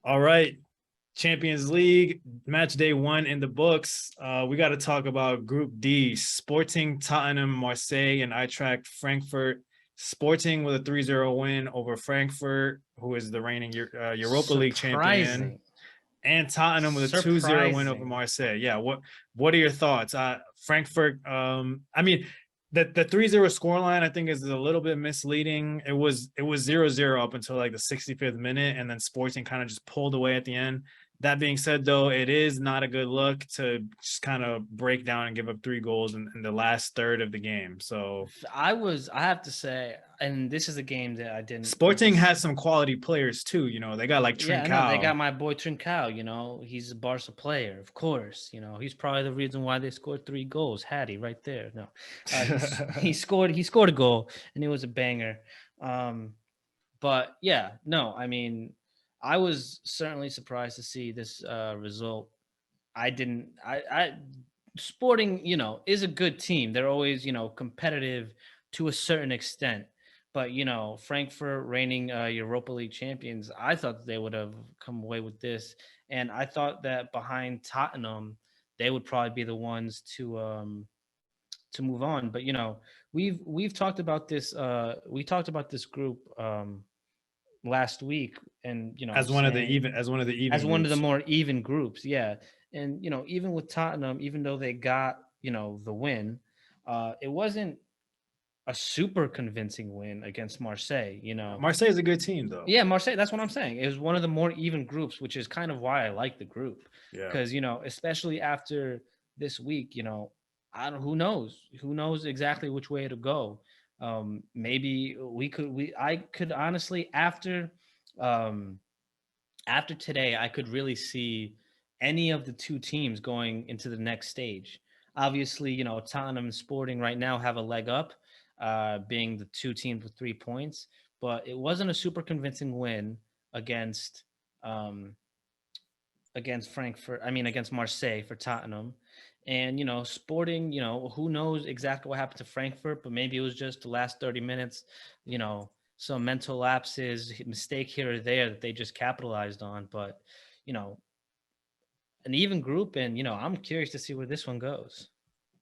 All right. Champions League match day 1 in the books. We got to talk about Group D: Sporting, Tottenham, Marseille, and Eintracht Frankfurt. Sporting with a 3-0 win over Frankfurt, who is the reigning Europa League champion, Surprising. and Tottenham with a 2-0 win over Surprising. Marseille. Yeah, what are your thoughts? Frankfurt, I mean, the 3-0 scoreline I think is a little bit misleading. It was 0-0 up until like the 65th minute, and then Sporting kind of just pulled away at the end. That being said, though, it is not a good look to just kind of break down and give up 3 goals in the last third of the game. So I have to say, and this is a game that I didn't get to Sporting see. has some quality players too. They got like Yeah, I know they Trincao. got my boy Trincao. He's a Barca player, of course. He's probably the reason why they scored 3 goals. Hattie, right there. No, he scored a goal, and it was a banger. Um, but yeah, no, I mean, I was certainly surprised to see this result. I didn't. I Sporting, is a good team. They're always, competitive to a certain extent. But Frankfurt, reigning Europa League champions, I thought that they would have come away with this, and I thought that behind Tottenham, they would probably be the ones to move on. But we've talked about this. We talked about this group last week, and as one of the saying even as one of the groups. more even groups. Yeah. And, even with Tottenham, even though they got, the win, it wasn't a super convincing win against Marseille. Marseille is a good team, though. Yeah, Marseille, that's what I'm saying. It was one of the more even groups, which is kind of why I like the group. Yeah. Because, especially after this week, I don't, who knows exactly which way it'll go. Maybe I could honestly, um, after today, I could really see any of the two teams going into the next stage. Obviously, Tottenham and Sporting right now have a leg up, being the two teams with 3 points, but it wasn't a super convincing win against um, against Frankfurt. I mean, against Marseille for Tottenham. And, Sporting, who knows exactly what happened to Frankfurt, but maybe it was just the last 30 minutes, some mental lapses, mistake here or there that they just capitalized on. But, you know, an even group. And, I'm curious to see where this one goes.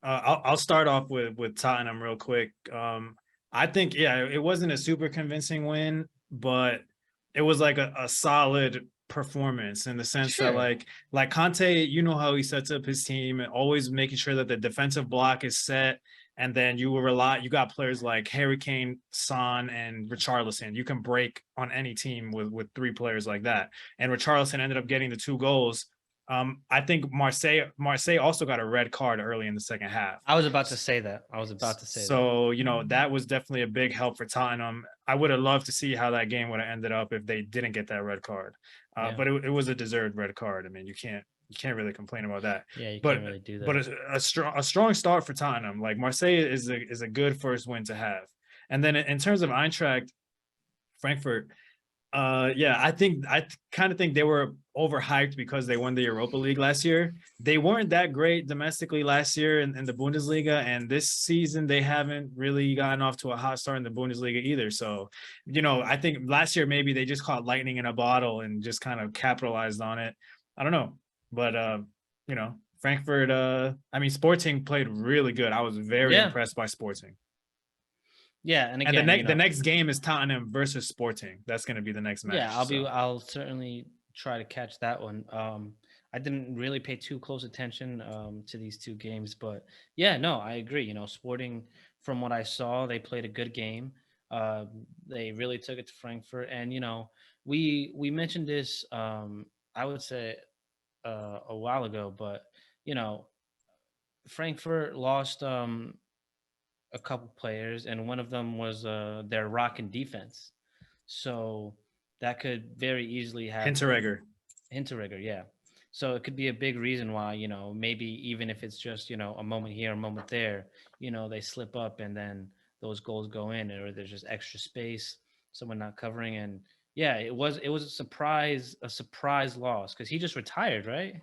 I'll start off with Tottenham real quick. I think it wasn't a super convincing win, but it was like a solid performance in the sense that Sure. like Conte, how he sets up his team, and always making sure that the defensive block is set, and then you got players like Harry Kane, Son, and Richarlison. You can break on any team with 3 players like that. And Richarlison ended up getting the 2 goals. I think Marseille also got a red card early in the second half. I was about to say that. I was about to say that. So, that was definitely a big help for Tottenham. I would have loved to see how that game would have ended up if they didn't get that red card. Yeah. But it was a deserved red card. I mean, you can't really complain about that. Yeah, you But can't really do but that. a strong start for Tottenham. Like Marseille is a good first win to have. And then in terms of Eintracht Frankfurt, yeah, I kind of think they were overhyped because they won the Europa League last year. They weren't that great domestically last year in the Bundesliga, and this season they haven't really gotten off to a hot start in the Bundesliga either. So, I think last year maybe they just caught lightning in a bottle and just kind of capitalized on it. I don't know, but Frankfurt. I mean, Sporting played really good. I was very Yeah. impressed by Sporting. Yeah. And And the again, next game is Tottenham versus Sporting. That's going to be the next yeah, match. So. I'll certainly try to catch that one. I didn't really pay too close attention to these two games, but yeah, no, I agree. Sporting, from what I saw, they played a good game. They really took it to Frankfurt, and we mentioned this. I would say a while ago, but you know, Frankfurt lost a couple players, and one of them was their rock and defense. So that could very easily have Hinteregger. Hinteregger, yeah. So it could be a big reason why, maybe even if it's just, a moment here, a moment there, they slip up and then those goals go in, or there's just extra space, someone not covering. And yeah, it was a surprise loss because he just retired, right?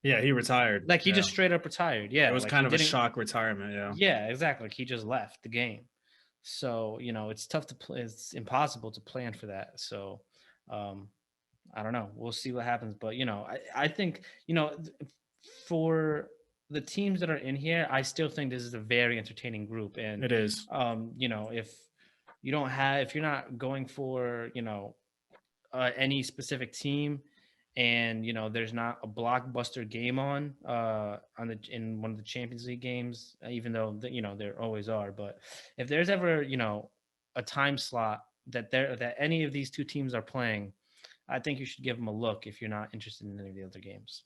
Yeah, he retired. Like he Yeah. just straight up retired. It Yeah. was Like he kind of a didn't. shock retirement. Yeah. Yeah, exactly. Like he just left the game. So, it's tough to play. It's impossible to plan for that. So, um, I don't know. We'll see what happens. But I think for the teams that are in here, I still think this is a very entertaining group. And It is. if if you're not going for any specific team, and there's not a blockbuster game on the in one of the Champions League games, even though there always are. But if there's ever a time slot that any of these two teams are playing, I think you should give them a look if you're not interested in any of the other games.